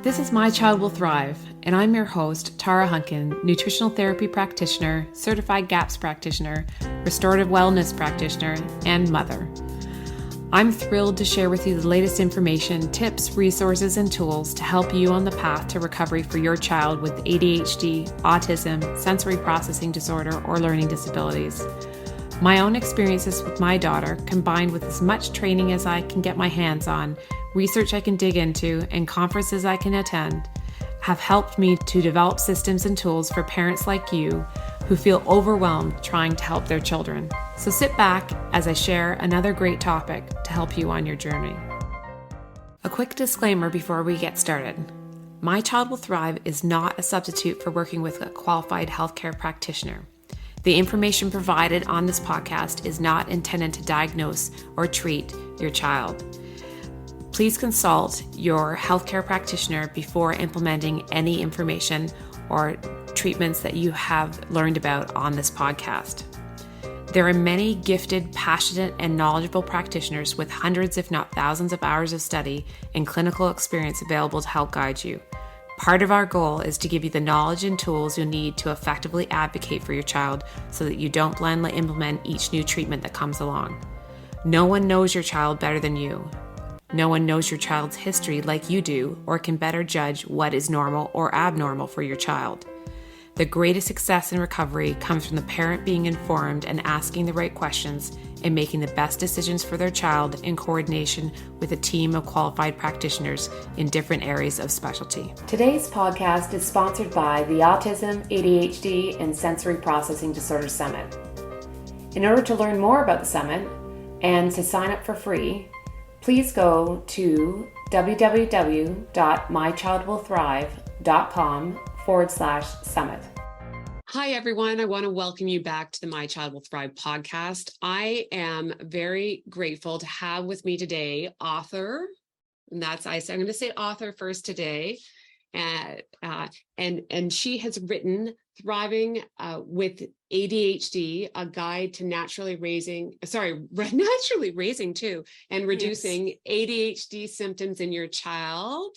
This is My Child Will Thrive, and I'm your host, Tara Hunkin, nutritional therapy practitioner, certified GAPS practitioner, restorative wellness practitioner, and mother. I'm thrilled to share with you the latest information, tips, resources, and tools to help you on the path to recovery for your child with ADHD, autism, sensory processing disorder, or learning disabilities. My own experiences with my daughter, combined with as much training as I can get my hands on, research I can dig into, and conferences I can attend, have helped me to develop systems and tools for parents like you who feel overwhelmed trying to help their children. So sit back as I share another great topic to help you on your journey. A quick disclaimer before we get started. My Child Will Thrive is not a substitute for working with a qualified healthcare practitioner. The information provided on this podcast is not intended to diagnose or treat your child. Please consult your healthcare practitioner before implementing any information or treatments that you have learned about on this podcast. There are many gifted, passionate, and knowledgeable practitioners with hundreds, if not thousands, of hours of study and clinical experience available to help guide you. Part of our goal is to give you the knowledge and tools you'll need to effectively advocate for your child so that you don't blindly implement each new treatment that comes along. No one knows your child better than you. No one knows your child's history like you do or can better judge what is normal or abnormal for your child. The greatest success in recovery comes from the parent being informed and asking the right questions and making the best decisions for their child in coordination with a team of qualified practitioners in different areas of specialty. Today's podcast is sponsored by the Autism, ADHD, and Sensory Processing Disorder Summit. In order to learn more about the summit and to sign up for free, please go to www.mychildwillthrive.com/summit. Hi, everyone. I want to welcome you back to the My Child Will Thrive podcast. I am very grateful to have with me today author, and I'm going to say author first today, and she has written Thriving with ADHD, a guide to naturally raising too, and reducing ADHD symptoms in your child.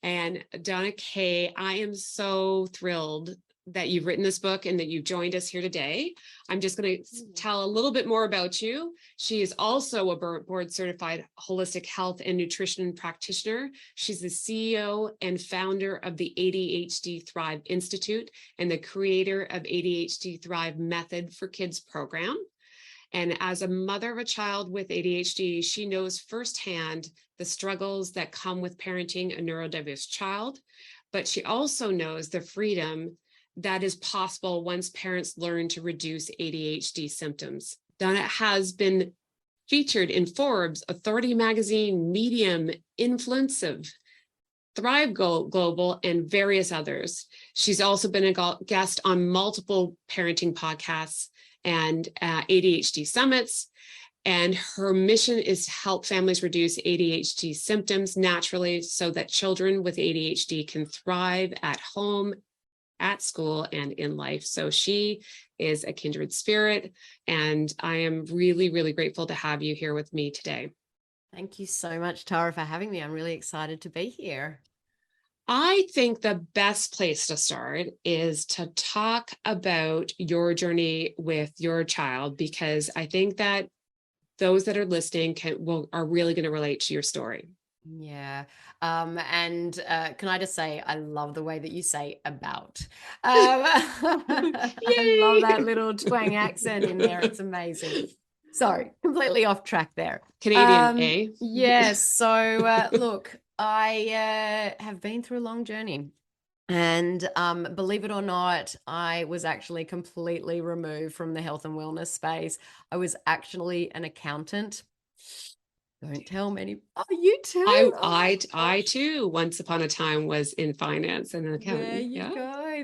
And Donna Kay, I am so thrilled that you've written this book and that you've joined us here today. I'm just going to tell a little bit more about you. She is also a board certified holistic health and nutrition practitioner. She's the CEO and founder of the ADHD Thrive Institute and the creator of ADHD Thrive Method for Kids program. And as a mother of a child with ADHD, she knows firsthand the struggles that come with parenting a neurodiverse child, but she also knows the freedom that is possible once parents learn to reduce ADHD symptoms. Donna has been featured in Forbes, Authority Magazine, Medium, Influencive, Thrive Global, and various others. She's also been a guest on multiple parenting podcasts and ADHD summits. And her mission is to help families reduce ADHD symptoms naturally so that children with ADHD can thrive at home, at school, and in life. So she is a kindred spirit, and I am really, really grateful to have you here with me today. Thank you so much, Tara, for having me. I'm really excited to be here. I think the best place to start is to talk about your journey with your child, because I think that those that are listening are really going to relate to your story. Yeah. Can I just say, I love the way that you say about. I love that little twang accent in there. It's amazing. Sorry, completely off track there. Canadian, eh? Yes. So look, I have been through a long journey. And believe it or not, I was actually completely removed from the health and wellness space. I was actually an accountant. Don't tell many. Oh, you too. I too, once upon a time, was in finance and an accountant.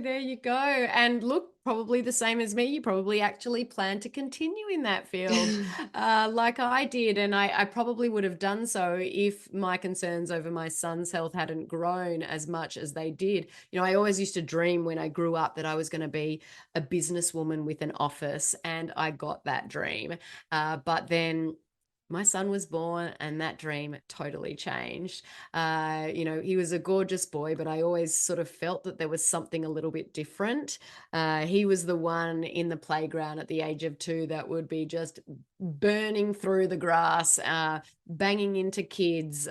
There you go. And look, probably the same as me. You probably actually plan to continue in that field like I did. And I probably would have done so if my concerns over my son's health hadn't grown as much as they did. You know, I always used to dream when I grew up that I was going to be a businesswoman with an office, and I got that dream. But then my son was born and that dream totally changed. He was a gorgeous boy, but I always sort of felt that there was something a little bit different. He was the one in the playground at the age of 2 that would be just burning through the grass, banging into kids.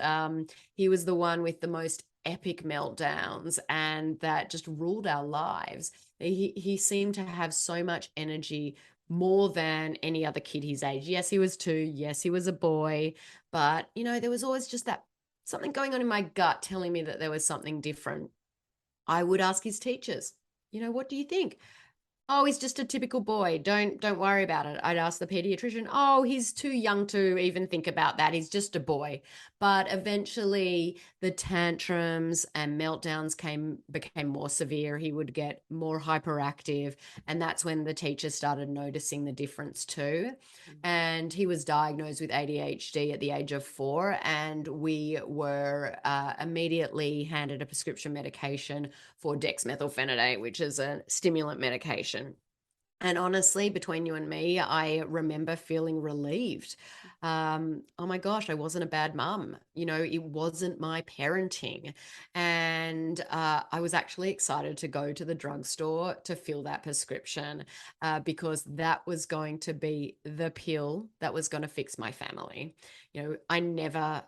He was the one with the most epic meltdowns and that just ruled our lives. He seemed to have so much energy, more than any other kid his age. Yes, he was 2. Yes, he was a boy. But, there was always just that something going on in my gut telling me that there was something different. I would ask his teachers, what do you think? Oh, he's just a typical boy. Don't worry about it. I'd ask the pediatrician, oh, he's too young to even think about that. He's just a boy. But eventually the tantrums and meltdowns became more severe. He would get more hyperactive. And that's when the teachers started noticing the difference too. And he was diagnosed with ADHD at the age of 4. And we were immediately handed a prescription medication for dexmethylphenidate, which is a stimulant medication. And honestly, between you and me, I remember feeling relieved. Oh my gosh, I wasn't a bad mum. It wasn't my parenting. And I was actually excited to go to the drugstore to fill that prescription because that was going to be the pill that was going to fix my family. I never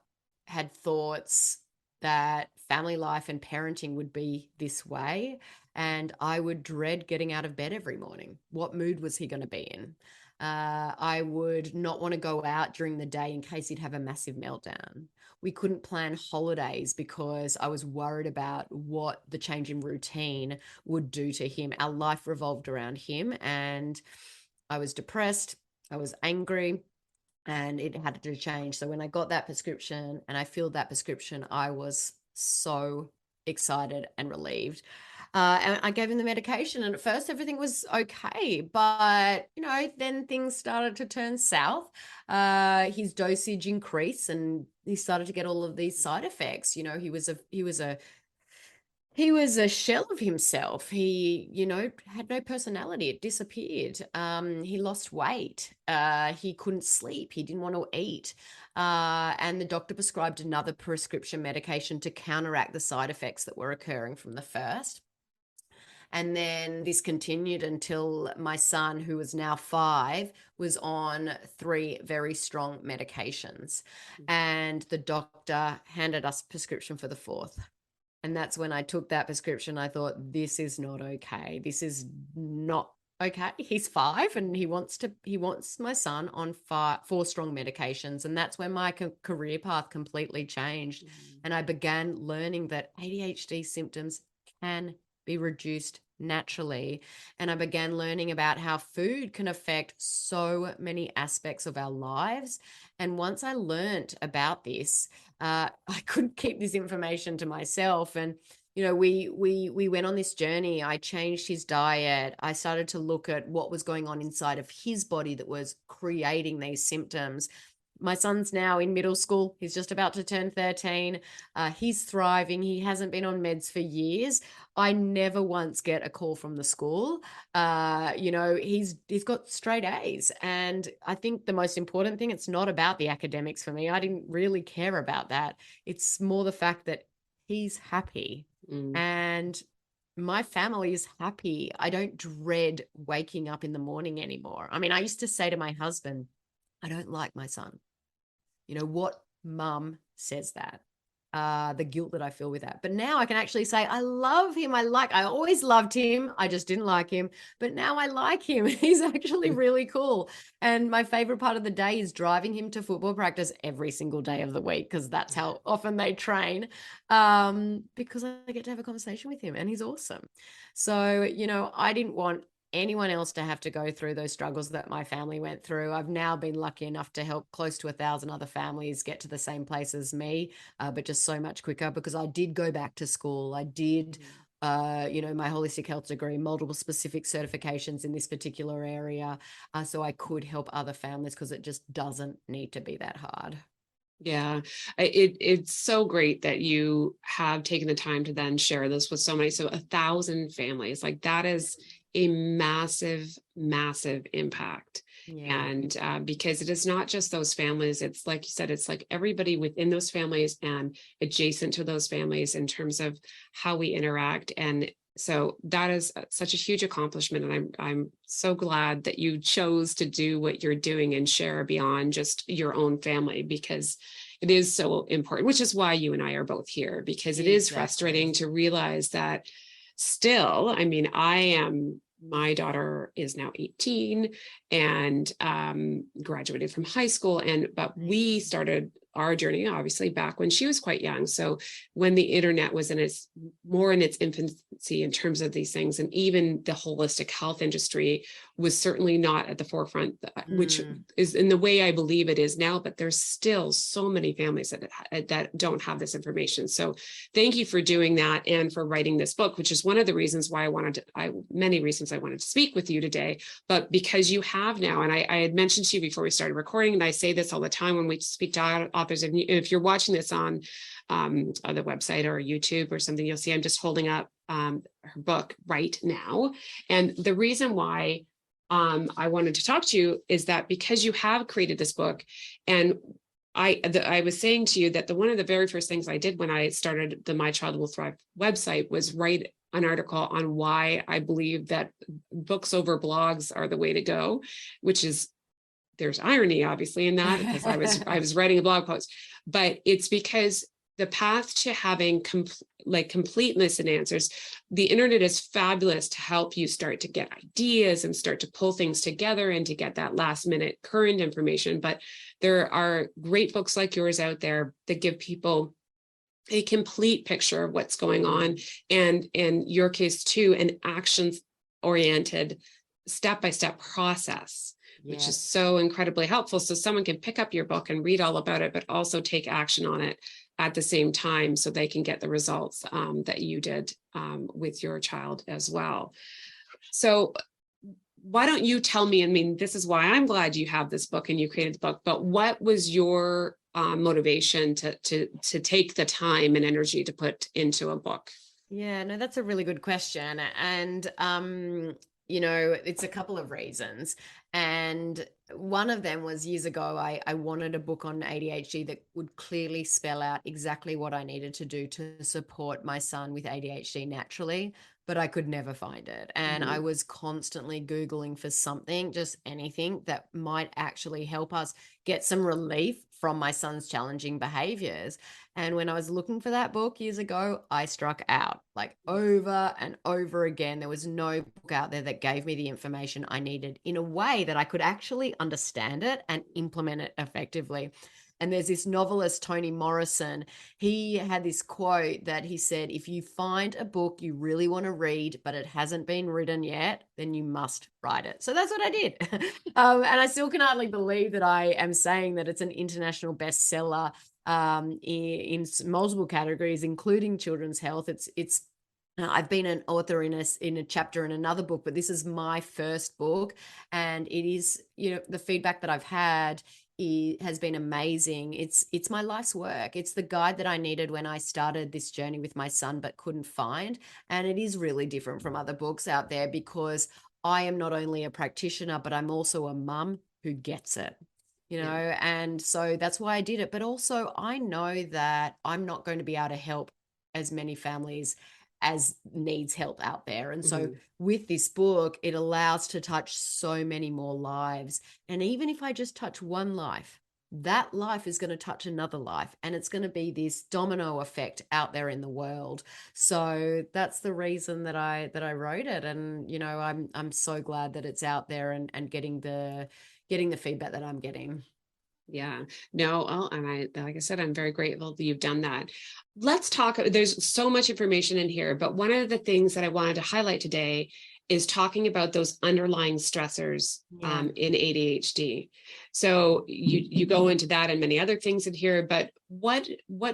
had thoughts that family life and parenting would be this way. And I would dread getting out of bed every morning. What mood was he going to be in? I would not want to go out during the day in case he'd have a massive meltdown. We couldn't plan holidays because I was worried about what the change in routine would do to him. Our life revolved around him, and I was depressed. I was angry, and it had to change. So when I got that prescription and I filled that prescription, I was so excited and relieved. And I gave him the medication, and at first everything was okay, but then things started to turn south. His dosage increased, and he started to get all of these side effects. He was a shell of himself. He, had no personality. It disappeared. He lost weight. He couldn't sleep. He didn't want to eat. And the doctor prescribed another prescription medication to counteract the side effects that were occurring from the first. And then this continued until my son, who was now 5, was on 3 very strong medications. And the doctor handed us a prescription for the 4th. And that's when I took that prescription. I thought, this is not okay. This is not okay. He's 5 and he wants my son on 4 strong medications. And that's when my career path completely changed. And I began learning that ADHD symptoms can be reduced naturally. And I began learning about how food can affect so many aspects of our lives. And once I learned about this, I couldn't keep this information to myself. And we went on this journey. I changed his diet. I started to look at what was going on inside of his body that was creating these symptoms. My son's now in middle school. He's just about to turn 13. He's thriving. He hasn't been on meds for years. I never once get a call from the school. He's got straight A's. And I think the most important thing, it's not about the academics for me. I didn't really care about that. It's more the fact that he's happy. And my family is happy. I don't dread waking up in the morning anymore. I mean, I used to say to my husband, I don't like my son. What mum says that? The guilt that I feel with that. But now I can actually say, I love him. I always loved him. I just didn't like him. But now I like him. He's actually really cool. And my favorite part of the day is driving him to football practice every single day of the week, because that's how often they train. Because I get to have a conversation with him and he's awesome. So, I didn't want anyone else to have to go through those struggles that my family went through. I've now been lucky enough to help close to 1,000 other families get to the same place as me, but just so much quicker, because I did go back to school. I did, my holistic health degree, multiple specific certifications in this particular area, so I could help other families, because it just doesn't need to be that hard. Yeah, it's so great that you have taken the time to then share this with so many. So 1,000 families, like that is a massive, massive impact. Yeah. And because it is not just those families, it's like you said, it's like everybody within those families and adjacent to those families in terms of how we interact. And so that is such a huge accomplishment. And I'm so glad that you chose to do what you're doing and share beyond just your own family, because it is so important, which is why you and I are both here, because it is frustrating to realize that still, I mean, my daughter is now 18 and graduated from high school. But we started our journey, obviously, back when she was quite young. So when the internet was more in its infancy in terms of these things, and even the holistic health industry was certainly not at the forefront, which is in the way I believe it is now, but there's still so many families that don't have this information. So thank you for doing that and for writing this book, which is one of the reasons why many reasons I wanted to speak with you today, but because you have now, and I had mentioned to you before we started recording, and I say this all the time when we speak to authors, and if you're watching this on the website or YouTube or something, you'll see I'm just holding up her book right now. And the reason why I wanted to talk to you is that because you have created this book, and I was saying to you that one of the very first things I did when I started the My Child Will Thrive website was write an article on why I believe that books over blogs are the way to go, which is, there's irony obviously in that, because I was writing a blog post, but it's because the path to having completeness and answers, the internet is fabulous to help you start to get ideas and start to pull things together and to get that last minute current information. But there are great books like yours out there that give people a complete picture of what's going on. And in your case too, an actions oriented step-by-step process, which is so incredibly helpful. So someone can pick up your book and read all about it, but also take action on it at the same time so they can get the results that you did with your child as well. So why don't you tell me, I mean, this is why I'm glad you have this book and you created the book, but what was your motivation to take the time and energy to put into a book? Yeah, no, that's a really good question. And, it's a couple of reasons. And one of them was years ago, I wanted a book on ADHD that would clearly spell out exactly what I needed to do to support my son with ADHD naturally, but I could never find it. And I was constantly Googling for something, just anything that might actually help us get some relief from my son's challenging behaviors. And when I was looking for that book years ago, I struck out like over and over again. There was no book out there that gave me the information I needed in a way that I could actually understand it and implement it effectively. And there's this novelist, Toni Morrison. He had this quote that he said, if you find a book you really want to read, but it hasn't been written yet, then you must write it. So that's what I did. And I still can hardly believe that I am saying that it's an international bestseller in multiple categories, including children's health. I've been an author in a chapter in another book, but this is my first book, and it is, the feedback that I've had has been amazing. It's my life's work. It's the guide that I needed when I started this journey with my son, but couldn't find. And it is really different from other books out there because I am not only a practitioner, but I'm also a mum who gets it. And so that's why I did it. But also I know that I'm not going to be able to help as many families as needs help out there. And so with this book, it allows to touch so many more lives. And even if I just touch one life, that life is going to touch another life, and it's going to be this domino effect out there in the world. So that's the reason that I wrote it. And I'm so glad that it's out there and getting the feedback that I'm getting. Yeah, no, and like I said, I'm very grateful that you've done that. Let's talk, there's so much information in here, but one of the things that I wanted to highlight today is talking about those underlying stressors in ADHD. So you go into that and many other things in here, but what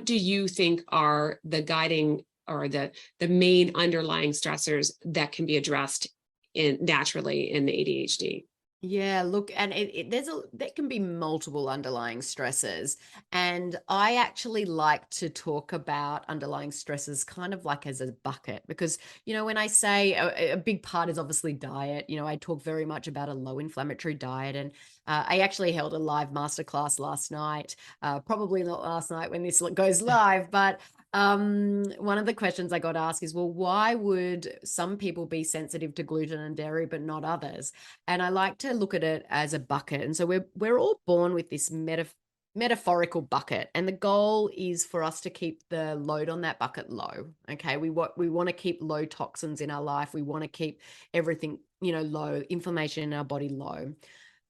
do you think are the guiding or the main underlying stressors that can be addressed naturally in the ADHD? Yeah, look, and there can be multiple underlying stresses, and I actually like to talk about underlying stresses kind of like as a bucket because when I say a big part is obviously diet. I talk very much about a low inflammatory diet, and I actually held a live masterclass last night. Probably not last night when this goes live, but one of the questions I got asked is, well, why would some people be sensitive to gluten and dairy but not others? And I like to look at it as a bucket. And so we're all born with this metaphorical bucket, and the goal is for us to keep the load on that bucket low. Okay, we want to keep low toxins in our life. We want to keep everything low, inflammation in our body low.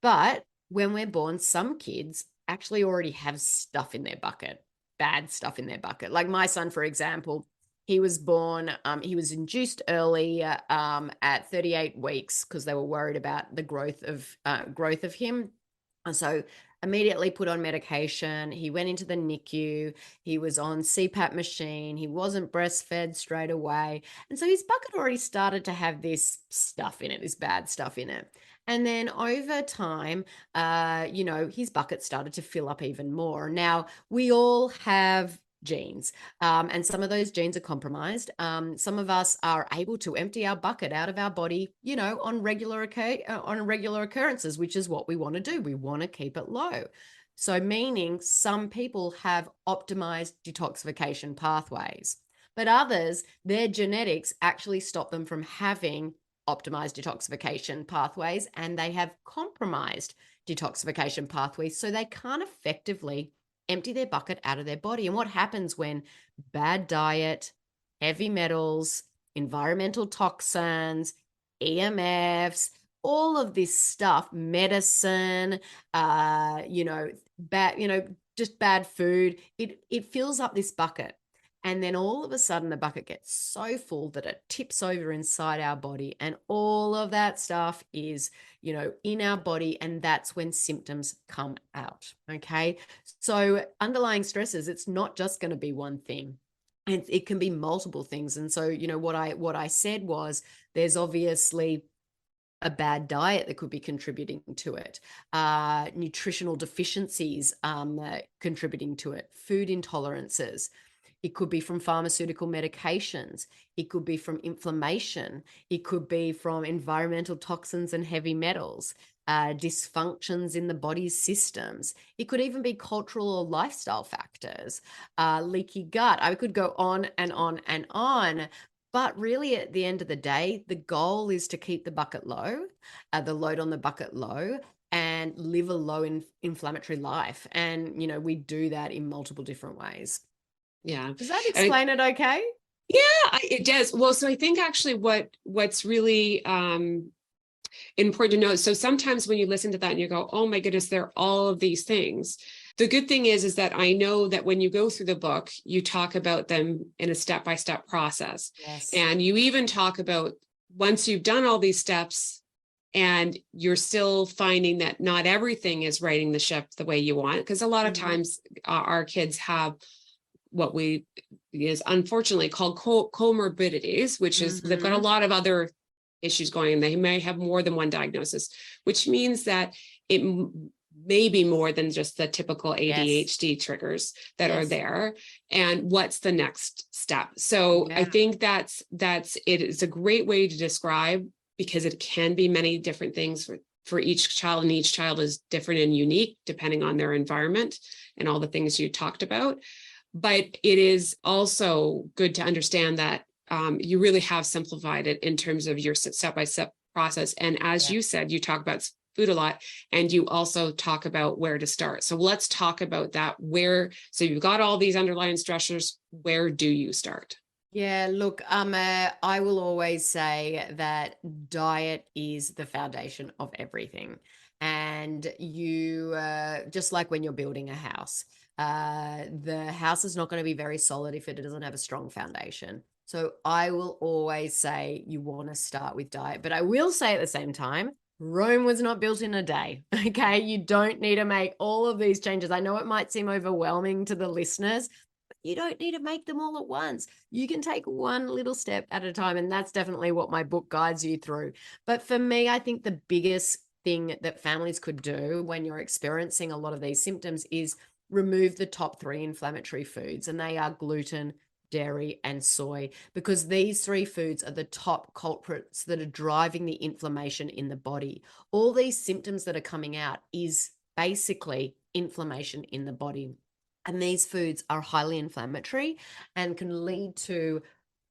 But when we're born, some kids actually already have stuff in their bucket, bad stuff in their bucket. Like my son, for example, he was born, he was induced early at 38 weeks because they were worried about the growth of him. And so immediately put on medication. He went into the NICU. He was on CPAP machine. He wasn't breastfed straight away. And so his bucket already started to have this stuff in it, this bad stuff in it. And then over time, his bucket started to fill up even more. Now, we all have genes, and some of those genes are compromised. Some of us are able to empty our bucket out of our body, on regular occurrences, which is what we want to do. We want to keep it low. So, meaning some people have optimized detoxification pathways, but others, their genetics actually stop them from having optimized detoxification pathways, and they have compromised detoxification pathways. So they can't effectively empty their bucket out of their body. And what happens when bad diet, heavy metals, environmental toxins, EMFs, all of this stuff, medicine, just bad food, it fills up this bucket. And then all of a sudden, the bucket gets so full that it tips over inside our body. And all of that stuff is, in our body. And that's when symptoms come out. Okay. So, underlying stresses, it's not just going to be one thing. And it can be multiple things. And so, what I said was there's obviously a bad diet that could be contributing to it, nutritional deficiencies contributing to it, food intolerances. It could be from pharmaceutical medications. It could be from inflammation. It could be from environmental toxins and heavy metals, dysfunctions in the body's systems. It could even be cultural or lifestyle factors, leaky gut. I could go on and on and on. But really, at the end of the day, the goal is to keep the bucket low, the load on the bucket low, and live a low inflammatory life. And, we do that in multiple different ways. Yeah. Does that explain it okay? Yeah, it does. Well, so I think actually what's really important to know. So sometimes when you listen to that and you go, oh my goodness, there are all of these things. The good thing is that I know that when you go through the book, you talk about them in a step-by-step process. Yes. And you even talk about once you've done all these steps and you're still finding that not everything is righting the ship the way you want, because a lot of times our kids have what is unfortunately called comorbidities, which is they've got a lot of other issues going on. They may have more than one diagnosis, which means that it may be more than just the typical ADHD triggers that are there. And what's the next step? So I think that's it is a great way to describe, because it can be many different things for each child, and each child is different and unique depending on their environment and all the things you talked about. But it is also good to understand that you really have simplified it in terms of your step-by-step process. And as you said, you talk about food a lot, and you also talk about where to start. So let's talk about that. So you've got all these underlying stressors. Where do you start? Yeah, look, I will always say that diet is the foundation of everything. And you, just like when you're building a house, the house is not going to be very solid if it doesn't have a strong foundation. So I will always say you want to start with diet. But I will say at the same time, Rome was not built in a day. Okay. You don't need to make all of these changes. I know it might seem overwhelming to the listeners. You don't need to make them all at once. You can take one little step at a time. And that's definitely what my book guides you through. But for me, I think the biggest thing that families could do when you're experiencing a lot of these symptoms is remove the top 3 inflammatory foods, and they are gluten, dairy, and soy, because these 3 foods are the top culprits that are driving the inflammation in the body. All these symptoms that are coming out is basically inflammation in the body. And these foods are highly inflammatory and can lead to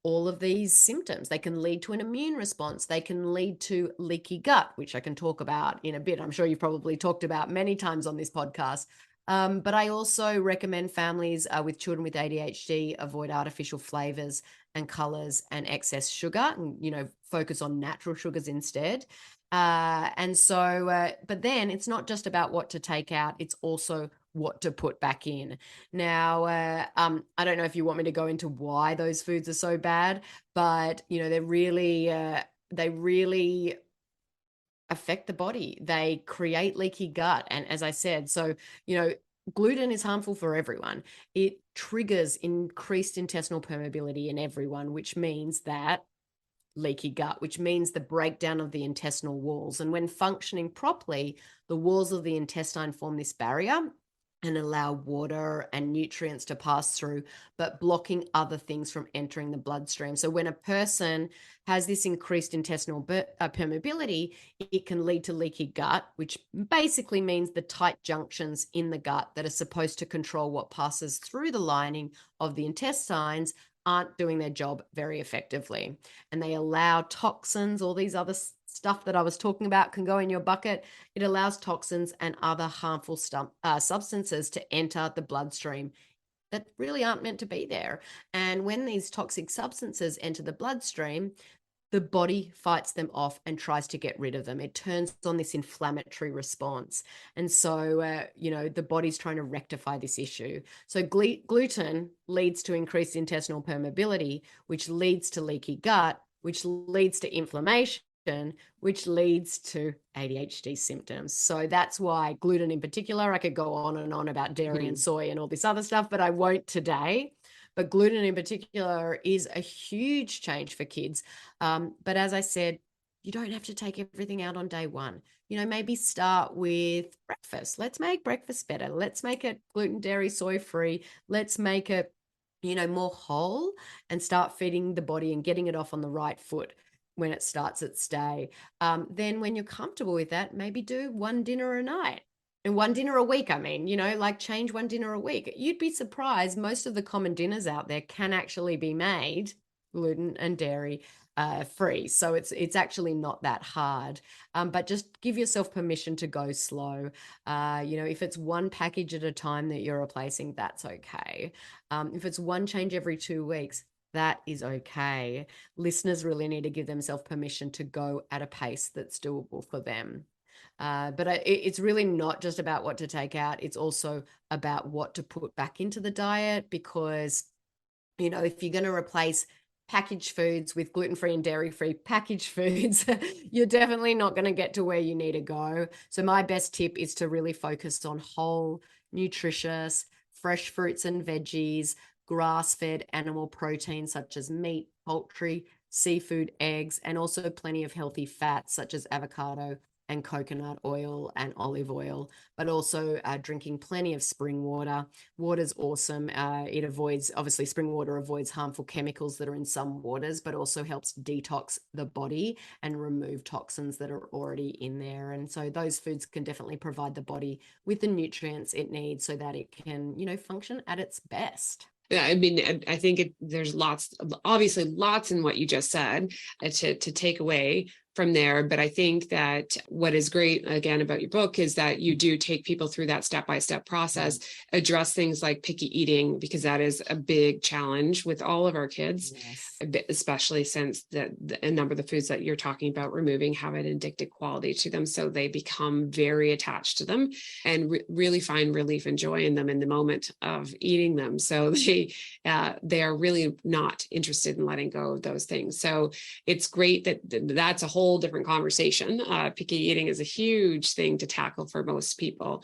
all of these symptoms. They can lead to an immune response. They can lead to leaky gut, which I can talk about in a bit. I'm sure you've probably talked about many times on this podcast. But I also recommend families with children with ADHD avoid artificial flavors and colors and excess sugar, and focus on natural sugars instead. But then it's not just about what to take out; it's also what to put back in. Now, I don't know if you want me to go into why those foods are so bad, but they really affect the body. They create leaky gut. And as I said, gluten is harmful for everyone. It triggers increased intestinal permeability in everyone, which means that leaky gut, which means the breakdown of the intestinal walls. And when functioning properly, the walls of the intestine form this barrier and allow water and nutrients to pass through, but blocking other things from entering the bloodstream. So when a person has this increased intestinal permeability, it can lead to leaky gut, which basically means the tight junctions in the gut that are supposed to control what passes through the lining of the intestines aren't doing their job very effectively. And they allow toxins, all these other stuff that I was talking about can go in your bucket. It allows toxins and other harmful substances to enter the bloodstream that really aren't meant to be there. And when these toxic substances enter the bloodstream, the body fights them off and tries to get rid of them. It turns on this inflammatory response. And so, the body's trying to rectify this issue. So gluten leads to increased intestinal permeability, which leads to leaky gut, which leads to inflammation, which leads to ADHD symptoms. So that's why gluten in particular, I could go on and on about dairy and soy and all this other stuff, but I won't today. But gluten in particular is a huge change for kids. But as I said, you don't have to take everything out on day one. Maybe start with breakfast. Let's make breakfast better. Let's make it gluten, dairy, soy free. Let's make it, more whole, and start feeding the body and getting it off on the right foot when it starts its day. Then when you're comfortable with that, maybe do one dinner a night. And one dinner a week, change one dinner a week. You'd be surprised, most of the common dinners out there can actually be made gluten and dairy free. So it's actually not that hard. But just give yourself permission to go slow. If it's one package at a time that you're replacing, that's okay. If it's one change every 2 weeks, that is okay. Listeners really need to give themselves permission to go at a pace that's doable for them. But it's really not just about what to take out. It's also about what to put back into the diet, because, if you're going to replace packaged foods with gluten-free and dairy-free packaged foods, you're definitely not going to get to where you need to go. So my best tip is to really focus on whole, nutritious, fresh fruits and veggies, grass-fed animal protein such as meat, poultry, seafood, eggs, and also plenty of healthy fats such as avocado and coconut oil and olive oil, but also drinking plenty of spring water. Water's awesome. Obviously spring water avoids harmful chemicals that are in some waters, but also helps detox the body and remove toxins that are already in there. And so those foods can definitely provide the body with the nutrients it needs so that it can, function at its best. Yeah, I think there's obviously lots in what you just said to take away from there. But I think that what is great, again, about your book is that you do take people through that step-by-step process, address things like picky eating, because that is a big challenge with all of our kids, Yes. especially since a number of the foods that you're talking about removing have an addictive quality to them. So they become very attached to them and really find relief and joy in them in the moment of eating them. So they are really not interested in letting go of those things. So it's great that's a whole different conversation. Picky eating is a huge thing to tackle for most people.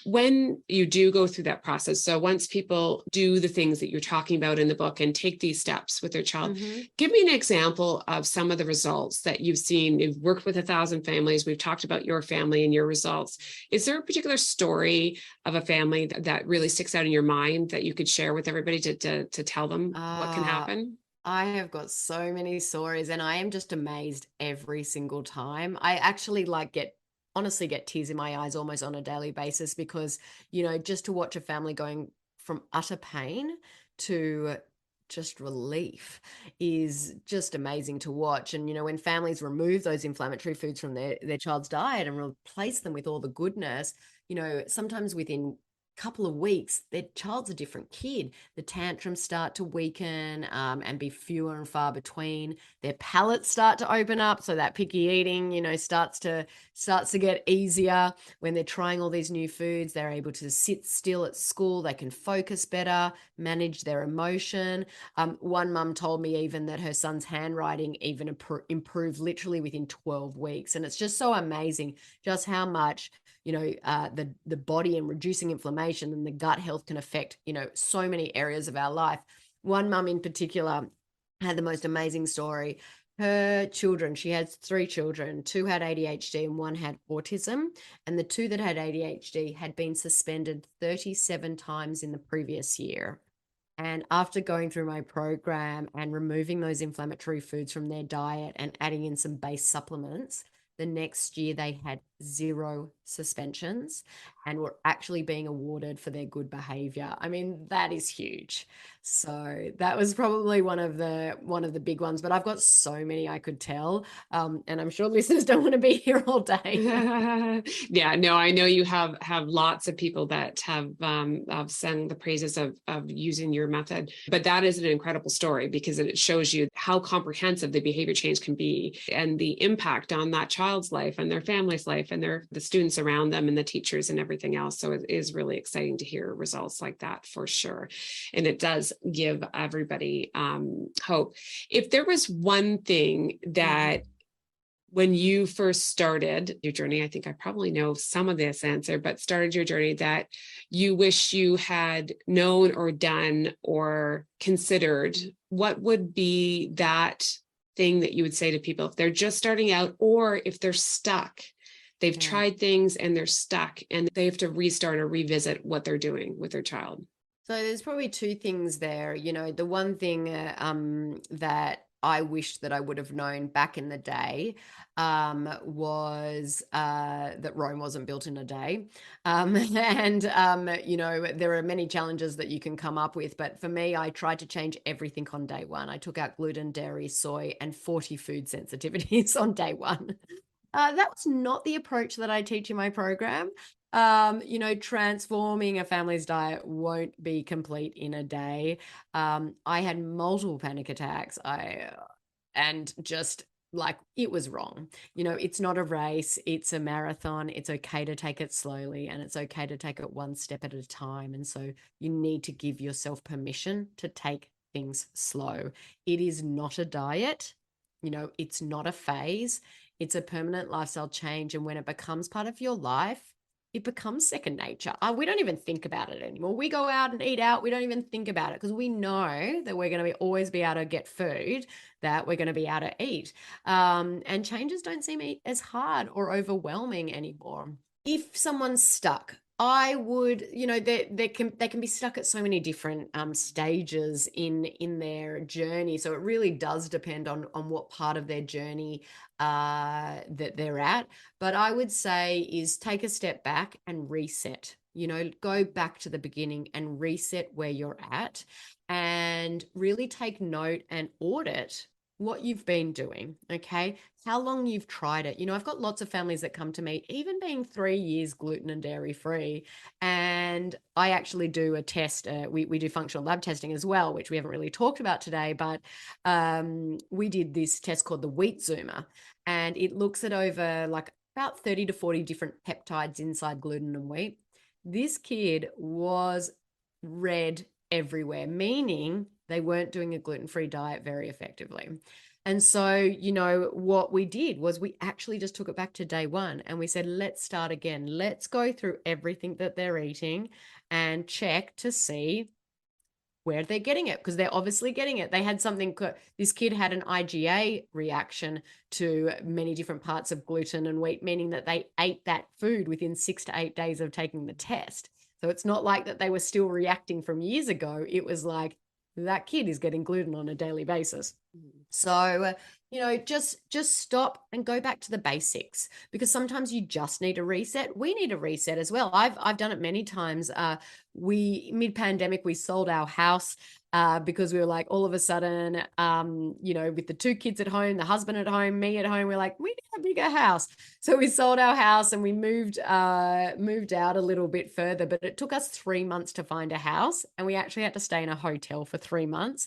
when you do go through that process, so once people do the things that you're talking about in the book and take these steps with their child, give me an example of some of the results that you've seen. You've worked with 1,000 families. We've talked about your family and your results. Is there a particular story of a family that really sticks out in your mind that you could share with everybody to tell them what can happen? I have got so many stories and I am just amazed every single time. I actually honestly get tears in my eyes almost on a daily basis because, just to watch a family going from utter pain to just relief is just amazing to watch. And, when families remove those inflammatory foods from their child's diet and replace them with all the goodness, sometimes within couple of weeks, their child's a different kid. The tantrums start to weaken and be fewer and far between. Their palates start to open up, so that picky eating, starts to get easier. When they're trying all these new foods, they're able to sit still at school. They can focus better, manage their emotion. One mum told me even that her son's handwriting even improved literally within 12 weeks, and it's just so amazing just how much the body and reducing inflammation and the gut health can affect, so many areas of our life. One mum in particular had the most amazing story. Her children, she had 3 children, 2 had ADHD and 1 had autism. And the 2 that had ADHD had been suspended 37 times in the previous year. And after going through my program and removing those inflammatory foods from their diet and adding in some base supplements, the next year they had 0 suspensions and were actually being awarded for their good behavior. I mean, that is huge. So that was probably one of the big ones, but I've got so many I could tell. And I'm sure listeners don't want to be here all day. Yeah, no, I know you have lots of people that have sung the praises of using your method, but that is an incredible story because it shows you how comprehensive the behavior change can be and the impact on that child's life and their family's life and the students around them and the teachers and everything else. So it is really exciting to hear results like that for sure. And it does give everybody hope. If there was one thing that when you first started your journey, I think I probably know some of this answer, but started your journey that you wish you had known or done or considered, what would be that thing that you would say to people if they're just starting out or if they're stuck? They've tried things and they're stuck and they have to restart or revisit what they're doing with their child. So there's probably 2 things there. The one thing that I wish that I would have known back in the day was that Rome wasn't built in a day. And, there are many challenges that you can come up with. But for me, I tried to change everything on day one. I took out gluten, dairy, soy, and 40 food sensitivities on day one. That was not the approach that I teach in my program. Transforming a family's diet won't be complete in a day. I had multiple panic attacks. And just like it was wrong. It's not a race, it's a marathon. It's okay to take it slowly and it's okay to take it one step at a time. And so you need to give yourself permission to take things slow. It is not a diet. It's not a phase. It's a permanent lifestyle change. And when it becomes part of your life, it becomes second nature. We don't even think about it anymore. We go out and eat out. We don't even think about it because we know that we're going to always be able to get food, that we're going to be able to eat. And changes don't seem as hard or overwhelming anymore. If someone's stuck, I would, they can be stuck at so many different stages in their journey. So it really does depend on what part of their journey that they're at. But I would say is take a step back and reset. Go back to the beginning and reset where you're at, and really take note and audit what you've been doing, okay? How long you've tried it. I've got lots of families that come to me, even being 3 years gluten and dairy free. And I actually do a test. We do functional lab testing as well, which we haven't really talked about today, but we did this test called the Wheat Zoomer. And it looks at over like about 30 to 40 different peptides inside gluten and wheat. This kid was red everywhere, meaning they weren't doing a gluten-free diet very effectively. And so, you know, what we did was we actually just took it back to day one and we said, let's start again. Let's go through everything that they're eating and check to see where they're getting it, because they're obviously getting it. They had something, this kid had an IgA reaction to many different parts of gluten and wheat, meaning that they ate that food within 6 to 8 days of taking the test. So it's not like that they were still reacting from years ago. It was like that kid is getting gluten on a daily basis. So, you know, just stop and go back to the basics, because sometimes you just need a reset. We need a reset as well. I've done it many times. We mid-pandemic, we sold our house because we were like, all of a sudden, you know, with the 2 kids at home, the husband at home, me at home, we're like, we need a bigger house. So we sold our house and we moved out a little bit further, but it took us 3 months to find a house, and we actually had to stay in a hotel for 3 months.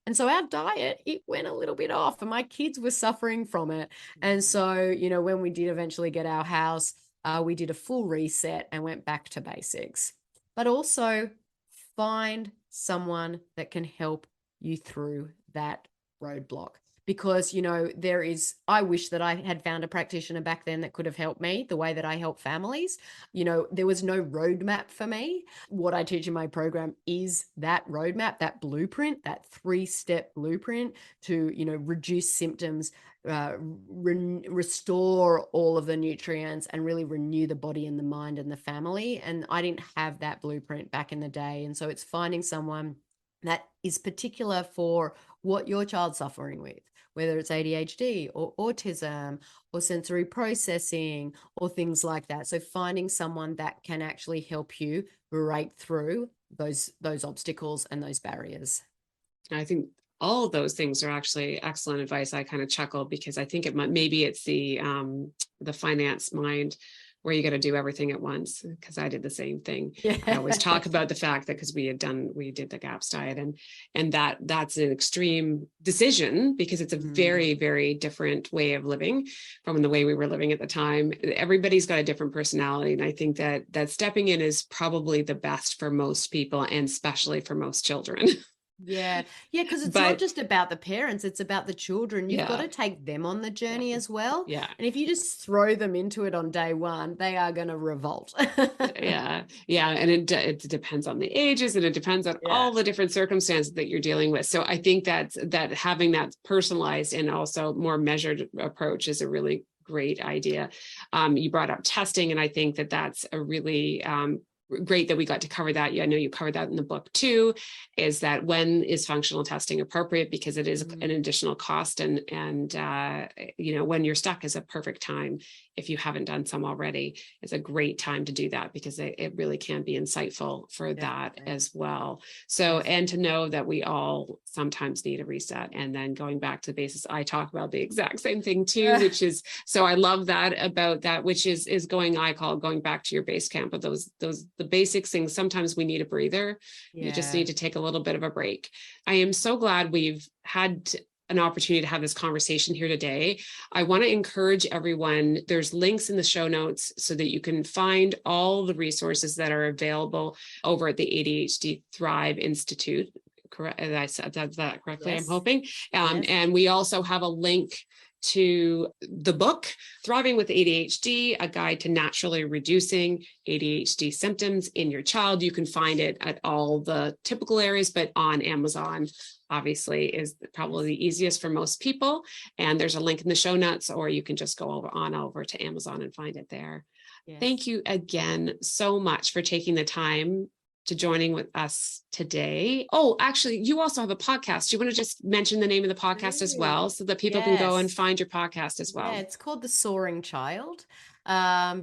And so our diet, it went a little bit off, and my kids were suffering from it. And so, you know, when we did eventually get our house, we did a full reset and went back to basics. But also find someone that can help you through that roadblock. Because, you know, I wish that I had found a practitioner back then that could have helped me the way that I help families. You know, there was no roadmap for me. What I teach in my program is that roadmap, that blueprint, that 3-step blueprint to, you know, reduce symptoms, restore all of the nutrients, and really renew the body and the mind and the family. And I didn't have that blueprint back in the day. And so it's finding someone that is particular for what your child's suffering with, whether it's ADHD or autism or sensory processing or things like that. So finding someone that can actually help you break through those obstacles and those barriers. I think all of those things are actually excellent advice. I kind of chuckle because I think maybe it's the finance mind where you got to do everything at once, because I did the same thing. Yeah. I always talk about the fact that because we did the GAPS diet, and that's an extreme decision, because it's a very, very different way of living from the way we were living at the time. Everybody's got a different personality. And I think that stepping in is probably the best for most people, and especially for most children. Yeah, because it's not just about the parents, it's about the children. You've got to take them on the journey as well. Yeah. And if you just throw them into it on day one, they are going to revolt. Yeah. And it depends on the ages, and it depends on all the different circumstances that you're dealing with. So I think that having that personalized and also more measured approach is a really great idea. You brought up testing, and I think that that's a really great that we got to cover that. I know you covered that in the book too, is that when is functional testing appropriate, because it is an additional cost, and you know, when you're stuck is a perfect time. If you haven't done some already, it's a great time to do that, because it really can be insightful for that as well. So, and to know that we all sometimes need a reset, and then going back to the basis, I talk about the exact same thing too, which is, so I love that about that, which is I call going back to your base camp of the basics things. Sometimes we need a breather. You just need to take a little bit of a break. I am so glad we've had an opportunity to have this conversation here today. I want to encourage everyone, there's links in the show notes so that you can find all the resources that are available over at the ADHD Thrive Institute. Correct? I said that correctly, yes. I'm hoping. Yes. And we also have a link to the book, Thriving with ADHD, a guide to naturally reducing ADHD symptoms in your child. You can find it at all the typical areas, but on Amazon, obviously, is probably the easiest for most people. And there's a link in the show notes, or you can just go over to Amazon and find it there. Yes. Thank you again so much for taking the time to joining with us today. Oh, actually, you also have a podcast. Do you want to just mention the name of the podcast as well, so that people can go and find your podcast as well? Yeah, it's called The Soaring Child,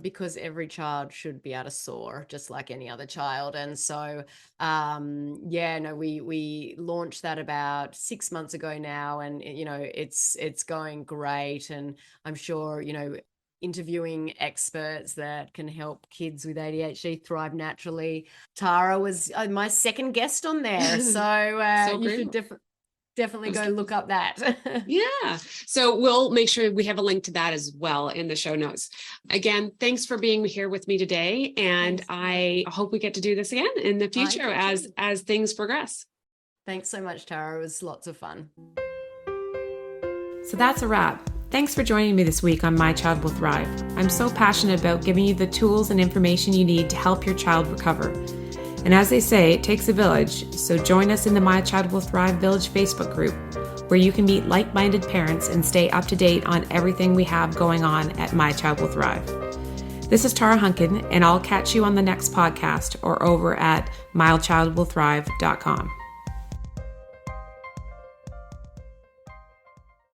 because every child should be able to soar just like any other child. And so, we launched that about 6 months ago now, and you know, it's going great. And I'm sure, you know, interviewing experts that can help kids with ADHD thrive naturally. Tara was my second guest on there. So, you should definitely go look up that. Yeah. So we'll make sure we have a link to that as well in the show notes. Again, thanks for being here with me today. And thanks. I hope we get to do this again in the future as things progress. Thanks so much, Tara. It was lots of fun. So that's a wrap. Thanks for joining me this week on My Child Will Thrive. I'm so passionate about giving you the tools and information you need to help your child recover. And as they say, it takes a village, so join us in the My Child Will Thrive Village Facebook group, where you can meet like-minded parents and stay up to date on everything we have going on at My Child Will Thrive. This is Tara Hunkin, and I'll catch you on the next podcast or over at mychildwillthrive.com.